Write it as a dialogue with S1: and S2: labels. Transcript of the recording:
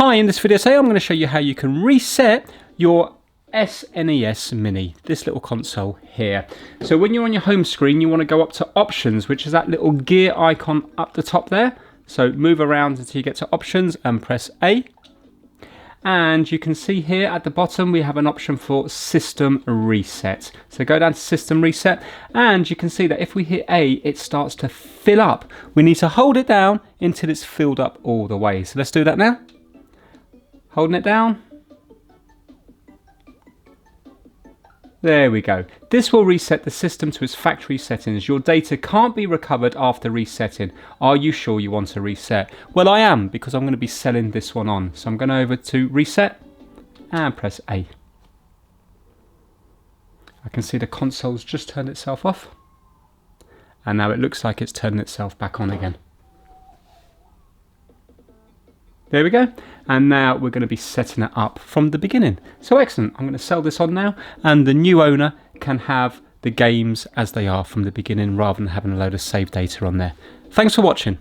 S1: Hi, in this video today I'm going to show you how you can reset your SNES Mini, this little console here. So when you're on your home screen, you want to go up to options, which is that little gear icon up the top there. So move around until you get to options and press A. And you can see here at the bottom we have an option for system reset. So go down to system reset and you can see that if we hit A, it starts to fill up. We need to hold it down until it's filled up all the way. So let's do that now. Holding it down. There we go. This will reset the system to its factory settings. Your data can't be recovered after resetting. Are you sure you want to reset? Well, I am, because I'm going to be selling this one on. So I'm going over to reset and press A. I can see the console's just turned itself off. And now it looks like it's turning itself back on again. There we go. And now we're going to be setting it up from the beginning. So excellent. I'm going to sell this on now, and the new owner can have the games as they are from the beginning rather than having a load of save data on there. Thanks for watching.